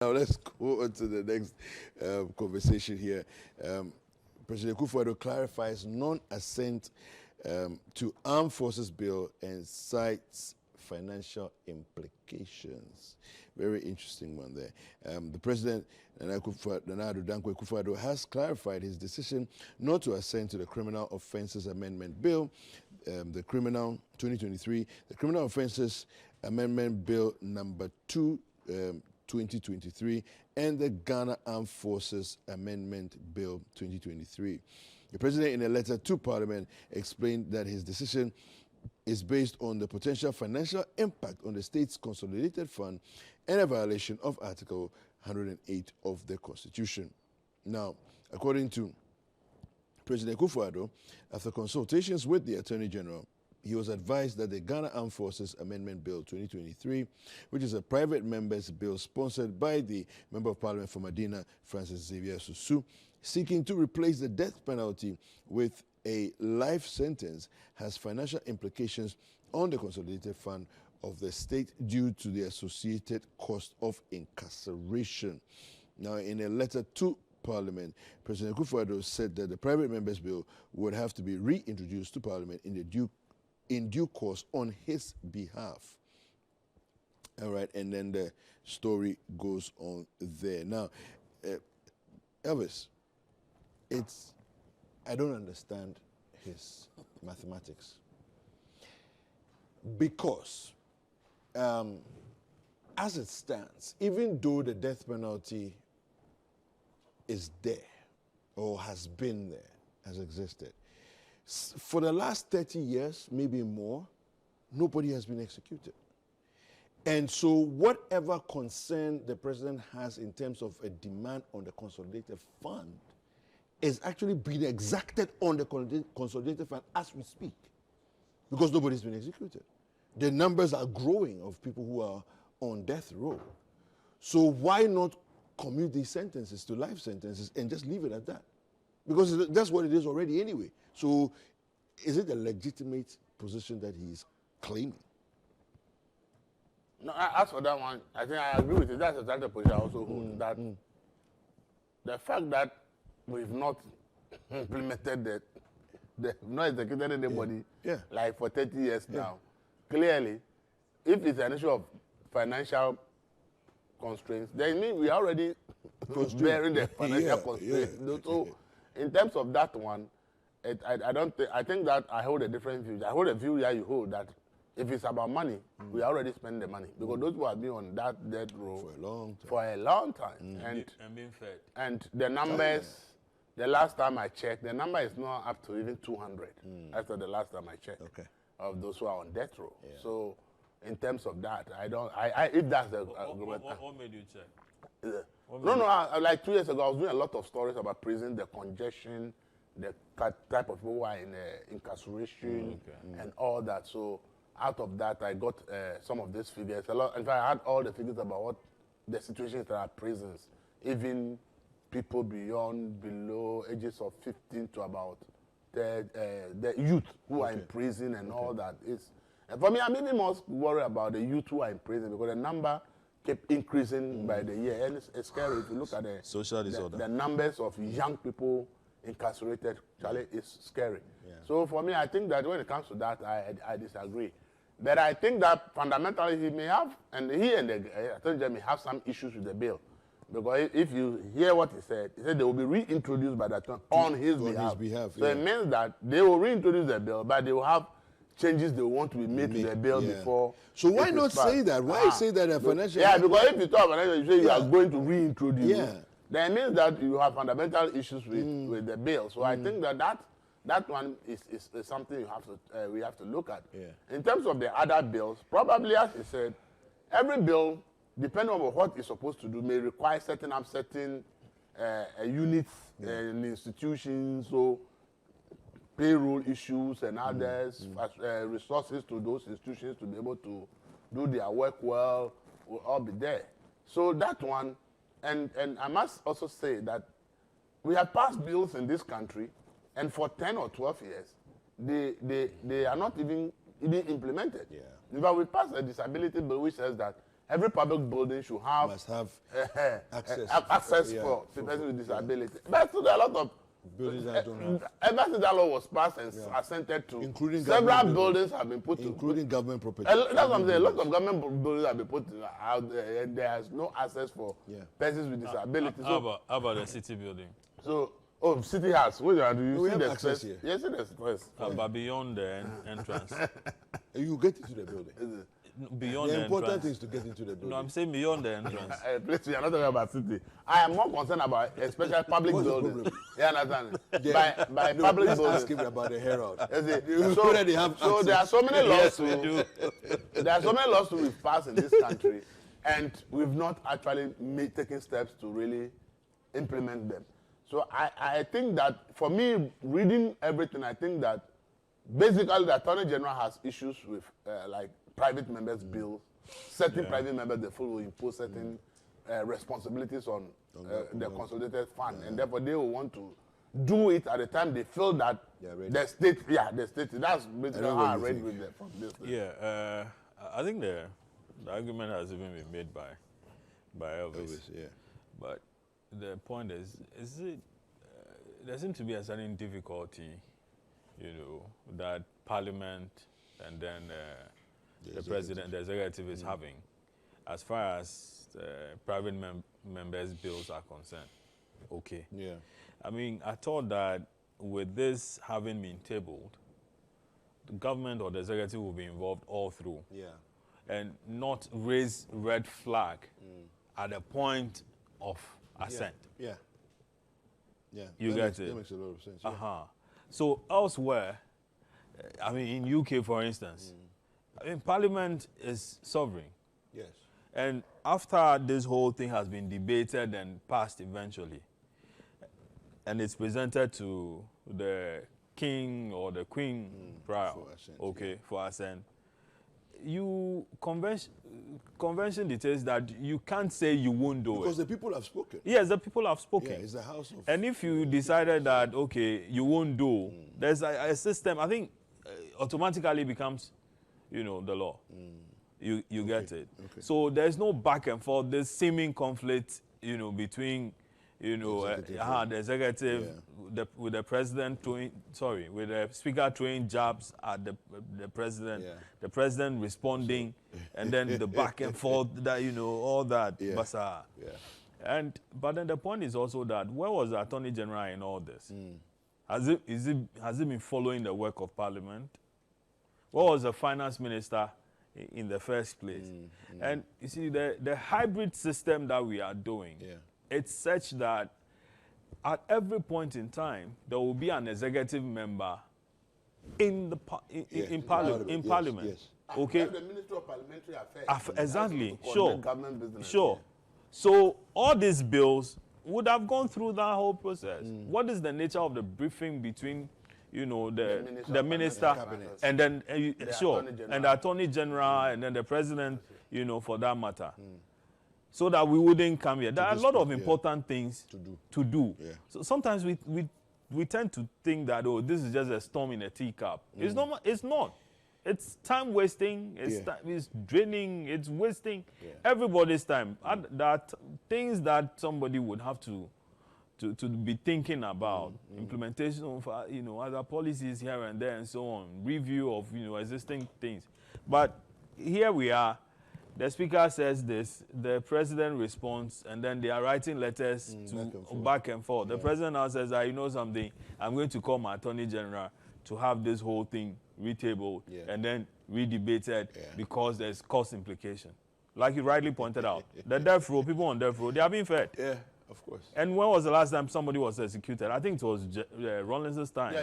Now let's go on to the next conversation here. President Akufo-Addo clarifies non-assent to Armed Forces Bill and cites financial implications. Very interesting one there. The President, Nana Addo Akufo-Addo, has clarified his decision not to assent to the Criminal Offences Amendment Bill, the Criminal 2023, the Criminal Offences Amendment Bill number 2, 2023, and the Ghana Armed Forces Amendment Bill 2023. The President, in a letter to Parliament, explained that his decision is based on the potential financial impact on the state's consolidated fund and a violation of Article 108 of the Constitution. Now, according to President Akufo-Addo, after consultations with the Attorney General, he was advised that the Ghana Armed Forces Amendment Bill 2023, which is a private member's bill sponsored by the Member of Parliament for Medina, Francis Xavier Susu, seeking to replace the death penalty with a life sentence, has financial implications on the consolidated fund of the state due to the associated cost of incarceration. Now, in a letter to Parliament, President Akufo-Addo said that the private member's bill would have to be reintroduced to Parliament in due course on his behalf. All right, and then the story goes on there. Now, Elvis, I don't understand his mathematics. Because, as it stands, even though the death penalty is there, or has been there, has existed, for the last 30 years, maybe more, nobody has been executed. And so whatever concern the president has in terms of a demand on the consolidated fund is actually being exacted on the consolidated fund as we speak, because nobody's been executed. The numbers are growing of people who are on death row. So why not commute these sentences to life sentences and just leave it at that? Because that's what it is already anyway. So is it a legitimate position that he's claiming? No, as for that one, I think I agree with you. That's exactly the position I also hold. That the fact that we've not implemented not executed anybody like for 30 years now, clearly, if it's an issue of financial constraints, then it means we are already bearing the financial constraints. So in terms of that one, I think that I hold a different view. I hold a view that you hold that if it's about money, we already spend the money. Because those who have been on that death row for a long time. And being fed. And the numbers, the last time I checked, the number is not up to even 200 after the last time I checked of those who are on death row. So in terms of that, if that's the argument. What made you check? Like 2 years ago, I was doing a lot of stories about prison, the congestion, the type of people who are in incarceration and all that. So out of that, I got some of these figures. In fact, I had all the figures about what the situations that are prisons, even people below ages of 15 to about the youth who are in prison and all that. And for me, I'm even more worried about the youth who are in prison because the number kept increasing by the year. And it's scary if you look at the social disorder. The numbers of young people incarcerated, Charlie, is scary. So for me, I think that when it comes to that, I disagree. But I think that fundamentally he may have, and he and the Attorney General may have some issues with the bill. Because if you hear what he said they will be reintroduced by the Attorney on his behalf. So it means that they will reintroduce the bill, but they will have changes they want to be made to the bill before. So why not say that? Why say that a financial... Yeah, because if you talk financial, you say you are going to reintroduce, then it means that you have fundamental issues with the bill. So I think that one is something we have to look at. In terms of the other bills, probably as he said, every bill, depending on what it's supposed to do, may require setting up certain units and institutions, so payroll issues and others, resources to those institutions to be able to do their work well, will all be there. So that one, and I must also say that we have passed bills in this country, and for 10 or 12 years, they are not even implemented. In fact, we passed a disability bill which says that every public building should have Must have access. access Yeah, for persons with disability. But still, there are a lot of buildings that don't have. ever since that law was passed and assented to, Including several government buildings have been put including government property. That's what I'm saying. A lot of government buildings have been put out there, and there is no access for persons with disability. How about the Citi building? So, Citi has. Wait, do you We see have the access space? here. Yes, it is space. But beyond the entrance. You get into the building. Beyond The the important entrance. thing is to get into the building. No, I'm saying beyond the entrance. Please, we are not talking about Citi. I am more concerned about especially public What's the buildings. problem? You understand? Yeah. By No, public let's ask buildings. him about the Herald. So, Whether they have so there are access. so many Yes, we lawsuits. There are so many lawsuits we've passed in this country, and we've not actually taken steps to really implement them. So I think that for me, reading everything, I think that basically the Attorney General has issues with like private members' bills. Certain private members, they will impose certain responsibilities on the consolidated fund, and therefore they will want to do it at the time they feel that the state, that's basically how I read with them from this. Yeah, I think the argument has even been made by Elvis. Yeah. But the point is it, there seems to be a certain difficulty, that Parliament and then the President, the Executive is having as far as private members' bills are concerned. Okay. Yeah. I mean, I thought that with this having been tabled, the government or the executive will be involved all through. Yeah. And not raise red flag at the point of assent. Yeah. Yeah. You That get it? That makes a lot of sense. Yeah. So elsewhere, I mean, in UK, for instance, I mean, Parliament is sovereign. Yes. And after this whole thing has been debated and passed eventually, and it's presented to the king or the queen prior, for assent, for assent, convention dictates that you can't say you won't do Because it. the people have spoken. Yes, the people have Yeah, spoken. it's the house of. And if you decided that, okay, you won't do, there's a system, I think automatically becomes, the law. You get it. Okay. So there's no back and forth, there's seeming conflict, between, the executive, with the president with the speaker throwing jabs at the president, the president responding, and then the back and forth, that, all that. Basa. Yeah. But then the point is also that where was the Attorney General in all this? Has it been following the work of Parliament? What was the finance minister in the first place? And you see, the hybrid system that we are doing, it's such that at every point in time, there will be an executive member in Parliament. Yes. Okay? The Ministry of Parliamentary Affairs. Exactly. That's Sure. government business. Sure. So all these bills would have gone through that whole process. What is the nature of the briefing between, the minister Cabinet. and then sure, Attorney General. and the Attorney General and then the President, for that matter, so that we wouldn't come here. There are a lot of important things to do. Yeah. So sometimes we tend to think that this is just a storm in a teacup. It's not. It's not. It's time wasting. It's draining. It's wasting everybody's time. That things that somebody would have to be thinking about, implementation of other policies here and there and so on, review of existing things. But here we are. The speaker says this, the president responds, and then they are writing letters back and forth. The president now says, you know something, I'm going to call my Attorney General to have this whole thing retabled and then redebated because there's cost implication. Like you rightly pointed out, the death row, people on death row, they are being fed. Yeah, of course. And when was the last time somebody was executed? I think it was Rawlinson's time. I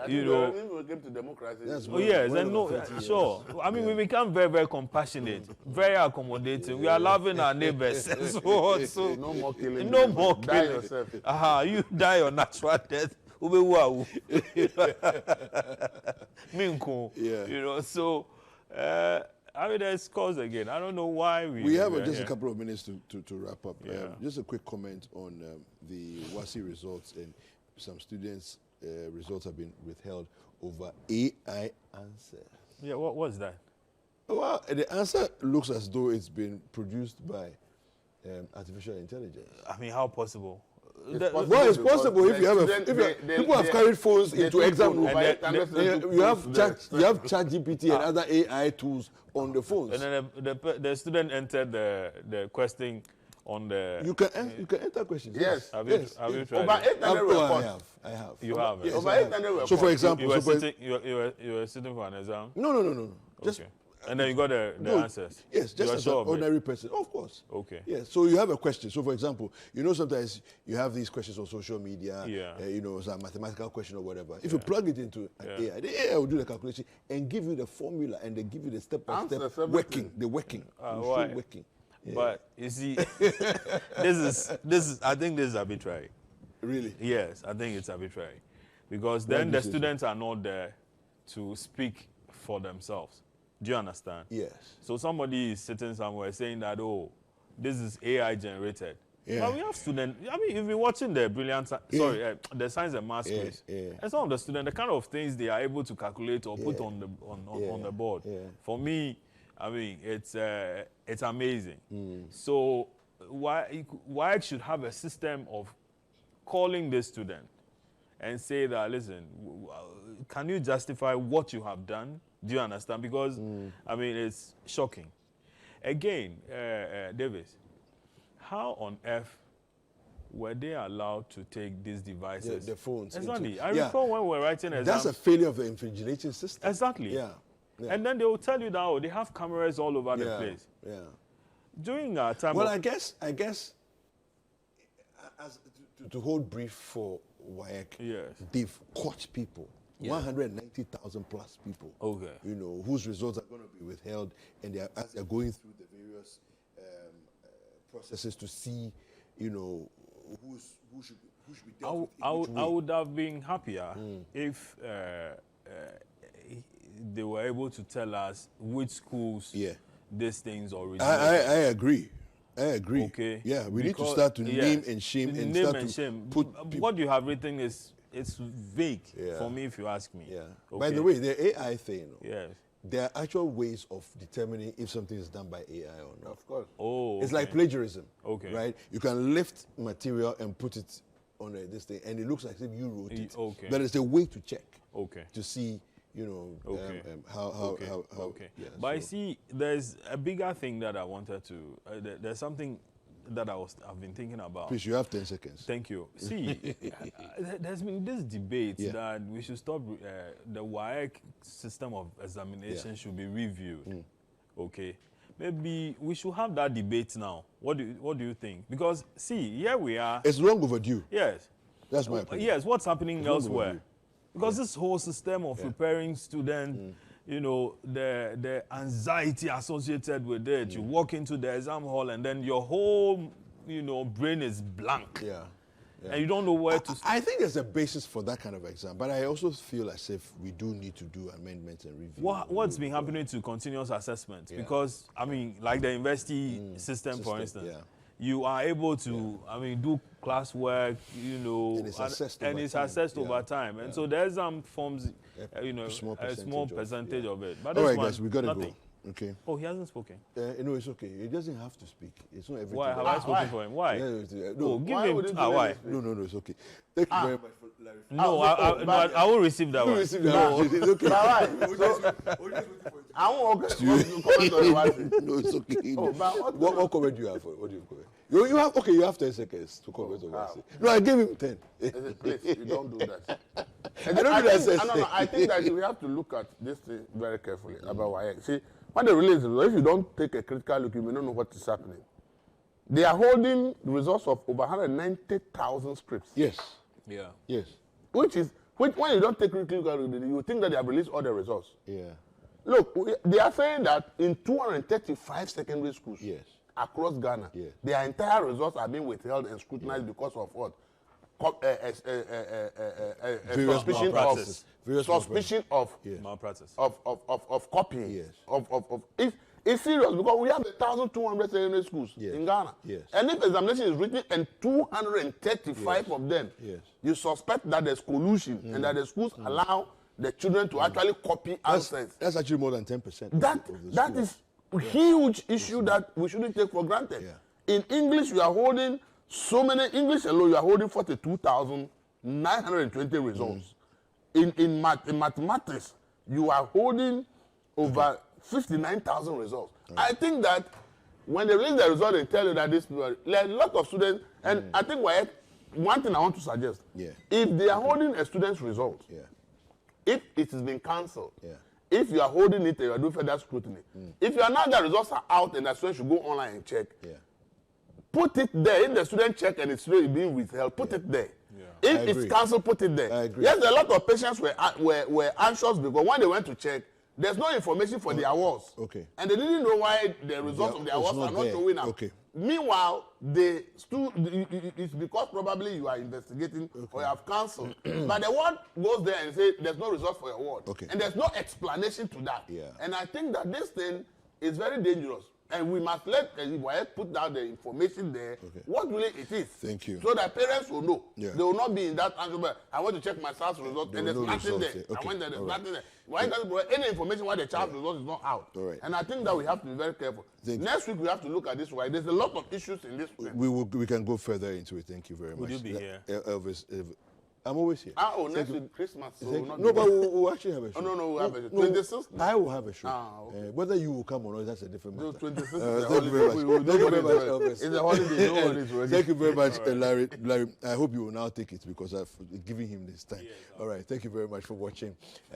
think we came to democracy. Yes, and no, sure. I mean, we become very, very compassionate, very accommodating. We are loving our neighbors. so no more killing. No more Die killing. yourself. You die your natural death. Yeah. So I mean, there's cause again. I don't know why We have are just here. a couple of minutes to wrap up. Yeah. Just a quick comment on the WASI results, and some students' results have been withheld over AI answers. Yeah, what's that? Well, the answer looks as though it's been produced by artificial intelligence. I mean, how possible? Well, it's possible if you have people have carried phones into exam rooms. You have ChatGPT and other AI tools on the phones. And then the student entered the question on the. You can enter questions. Yes. Have you tried? Over 800 reports. I have. You have. Yes, Over 800 reports. So, for example, You were sitting for an exam. No. Just Okay. And then you got the answers. Yes, just as an ordinary person, of course. Okay. Yes, so you have a question. So, for example, sometimes you have these questions on social media. Yeah. Some mathematical question or whatever. If you plug it into an AI, the AI will do the calculation and give you the formula, and they give you the step-by-step working. Why? Working. Yeah. But you see, this is. I think this is arbitrary. Really? Yes, I think it's arbitrary, because then the students are not there to speak for themselves. Do you understand? Yes. So somebody is sitting somewhere saying that, oh, this is AI generated. Yeah. But we have students. I mean, you've been watching the the science and maths quiz. Yeah. And some of the students, the kind of things they are able to calculate or put on the board. Yeah. For me, I mean, it's amazing. So why should have a system of calling this student and say that, listen, can you justify what you have done? Do you understand? Because, I mean, it's shocking. Again, Davis, how on earth were they allowed to take these devices? The phones. Exactly. I recall when we were writing exams. That's a failure of the invigilating system. Exactly. Yeah. And then they will tell you that, oh, they have cameras all over the place. Yeah. During our time. Well, I guess, as to hold brief for WAEC, Yes. they've caught people. 190,000 plus people. Okay. Whose results are going to be withheld, and as they're going through the various processes to see, who should be dealt with. I would have been happier if they were able to tell us which schools these things originated. I agree. Okay. Yeah, we need to start to name and shame and start to put people. What you have written is vague for me, if you ask me. Yeah. Okay. By the way, the AI thing. Yes. There are actual ways of determining if something is done by AI or not. Of course. Oh. It's like plagiarism. Okay. Right? You can lift material and put it on this thing, and it looks like if you wrote it. Okay. But it's a way to check. Okay. To see, how. Yeah, but I see, there's a bigger thing that I wanted to. There's something that I've been thinking about. Please, you have 10 seconds. Thank you. See, there's been this debate that we should stop, the WAEC system of examination should be reviewed. Okay. Maybe we should have that debate now. What do you think? Because, see, here we are. It's long overdue. Yes. That's my opinion. Yes, what's happening elsewhere? Because this whole system of preparing students, the anxiety associated with it. You walk into the exam hall and then your whole, brain is blank. Yeah. And you don't know where to start. I think there's a basis for that kind of exam, but I also feel as if we do need to do amendments and review. What's been happening to continuous assessment? Because, I mean, like the university system, for instance, you are able to, do classwork, and it's assessed over time. And so the exam forms, a small percentage of it. But all right, guys, we got to go. Okay. Oh, he hasn't spoken? No, it's okay. He doesn't have to speak. It's not everything. Why? Have I spoken for him? Why? No, give him. Why? No, it's okay. Thank you very much for clarifying. No, I will receive that one. It's okay. I won't comment on the one. No, it's okay. What comment do you have? What do you comment? You have 10 seconds to comment on what I say. No, I gave him 10. Please, you don't do that. I think that we have to look at this thing very carefully about WAEC. See, what the really is, if you don't take a critical look, you may not know what is happening. They are holding the results of over 190,000 scripts. Yes. Yeah. Yes. Which when you don't take critical look, you think that they have released all the results. Yeah. Look, they are saying that in 235 secondary schools across Ghana, their entire results are being withheld and scrutinized because of what? Suspicion of malpractice. Of copying. Yes. It's serious because we have 1,200 secondary schools in Ghana. Yes. And if examination is written and 235 of them, you suspect that there's collusion and that the schools allow the children to actually copy answers. That's actually more than 10%. That is a huge issue that we shouldn't take for granted. Yeah. In English, you are holding so many, English alone, you are holding 42,920 results. In mathematics, you are holding over 59,000 results. I think that when they release the result, they tell you that these people, like a lot of students, and I think one thing I want to suggest, if they are holding a student's result, if it has been cancelled, if you are holding it and you are doing further scrutiny, if you are now the results are out and the student should go online and check, put it there. If the student check and it's really being withheld, put it there. If it's cancelled, put it there. I agree. Yes, a lot of patients were anxious because when they went to check, there's no information for the awards. And they didn't know why the results of the awards are not showing up. Meanwhile, it's because probably you are investigating or you have cancelled. But the award goes there and says there's no result for your award. And there's no explanation to that. And I think that this thing is very dangerous. And we must let put down the information there, what really it is. Thank you. So that parents will know. They will not be in that answer. I want to check my child's result and there's nothing there. I went there, there's nothing there. Why doesn't provide any information why the child's result is not out? And I think that we have to be very careful. Next week we have to look at this. Why there's a lot of issues in this. We can go further into it. Thank you very much. Would you be here? Elvis, I'm always here. Next week Christmas. So no, but we'll actually have a show. No, we'll have a show. 26th? I will have a show. Whether you will come or not, that's a different matter. 26th. Thank you very much. Thank you very much, Elvis. It's a holiday. No holidays. Thank you very much, Larry. I hope you will now take it because I've given him this time. All right. Thank you very much for watching.